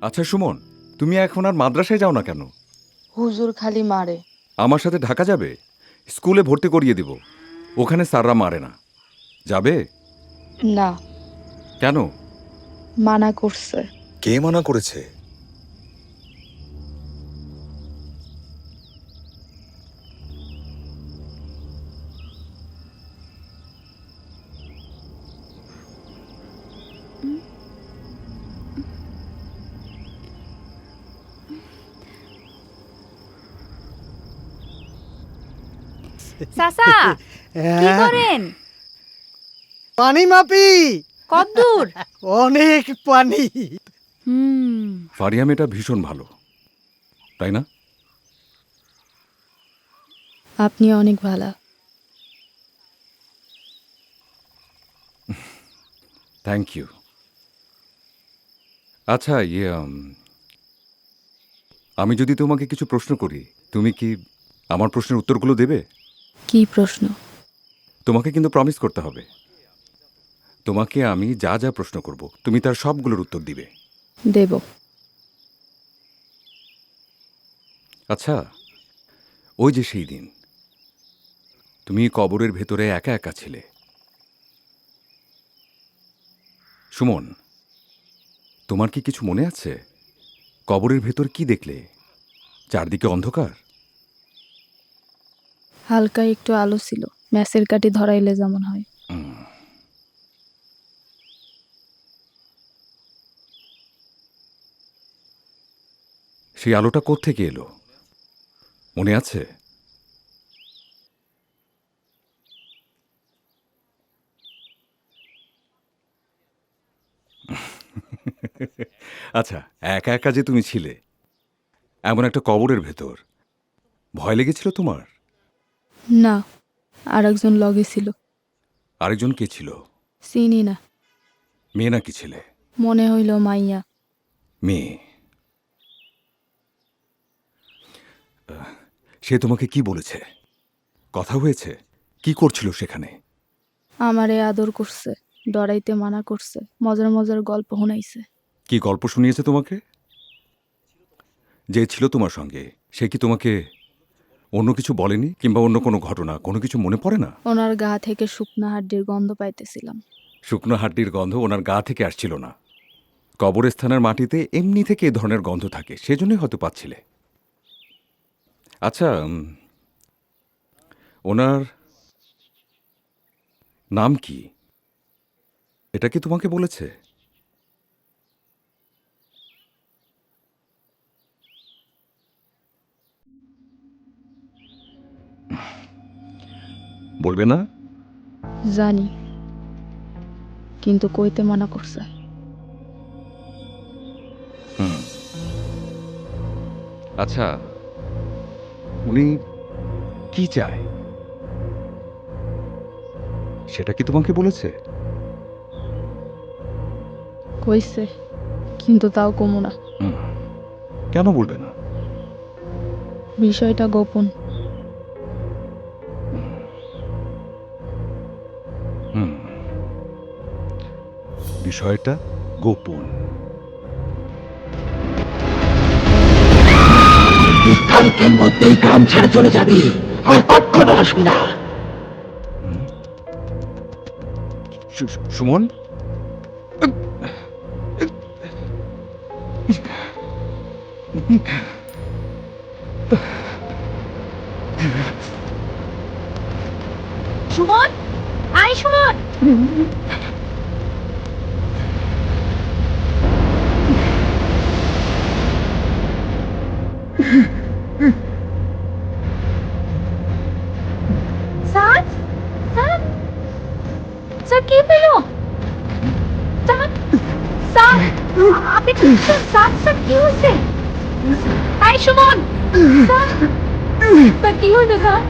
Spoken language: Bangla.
আচ্ছা সুমন, তুমি এখন আর মাদ্রাসায় যাও না কেন? হুজুর খালি মারে। আমার সাথে ঢাকা যাবে? স্কুলে ভর্তি করিয়ে দিব। ওখানে স্যাররা মারে না। যাবে? না, কেন? মানা করছে। কে মানা করেছে? চাচা কি করেন? পানি মাপি। কদ্দূর? অনেক পানি। ফারিয়া মেয়েটা ভীষণ ভালো, তাই না? আপনি অনেক ভালো। Thank you. আচ্ছা আমি যদি তোমাকে কিছু প্রশ্ন করি, তুমি কি আমার প্রশ্নের উত্তরগুলো দেবে? কি প্রশ্ন? তোমাকে কিন্তু প্রমিস করতে হবে। তোমাকে আমি যা যা প্রশ্ন করব তুমি তার সবগুলোর উত্তর দিবে। দেব। আচ্ছা, ওই যে সেই দিন তুমি কবরের ভেতরে একা একা ছিলে, সুমন, তোমার কি কিছু মনে আছে? কবরের ভেতর কি দেখলে? চারদিকে অন্ধকার? হালকা একটু আলো ছিল, ম্যাসের কাঠি ধরাইলে যেমন হয়। সেই আলোটা কোত্থেকে এলো মনে আছে? আচ্ছা, একা একা যে তুমি ছিলে এমন একটা কবরের ভেতর, ভয় লেগেছিল তোমার? না, আর একজন লগে ছিল। আরেকজন কে ছিল? চিনি না, মেয়ে নাকি ছেলে? মনে হইল মাইয়া। মেয়ে। সে তোমাকে কি বলেছে? কথা হয়েছে? কি করছিল সেখানে? আমারে আদর করছে, ডরাইতে মানা করছে, মজার মজার গল্প শোনাইছে। কি গল্প শুনিয়েছে তোমাকে? যে ছিল তোমার সঙ্গে সে কি তোমাকে অন্য কিছু বলেনি? কিংবা অন্য কোনো ঘটনা, কোনো কিছু মনে পড়ে না? ওনার গা থেকে শুকনা হাড্ডির গন্ধ পাইতেছিলাম। শুকনো হাড্ডির গন্ধ ওনার গা থেকে আসছিল না। কবরস্থানের মাটিতে এমনি থেকে এ ধরনের গন্ধ থাকে, সেজন্যই হয়তো পাচ্ছিলে। আচ্ছা, ওনার নাম কি? এটা কি তোমাকে বলেছে? বলবে না? জানি, কিন্তু কইতে মানা করছে। আচ্ছা, উনি কি চায় সেটা কি তোমাকে বলেছে? কইছে, কিন্তু তাও কমু না। কেন বলবে না? বিষয়টা গোপন। বিষয়টা গোপন। কালকের মধ্যেই গ্রাম ছেড়ে চলে যাবি, আর কখনো আসবি না। সুমন, সুমন, আয় সুমন। স্যার, স্যার, স্যার কি পেল? স্যার, স্যার, আপনি স্যার, স্যার কি হয়েছে? আয় সুমন, স্যার, স্যার কি হয়েছে স্যার?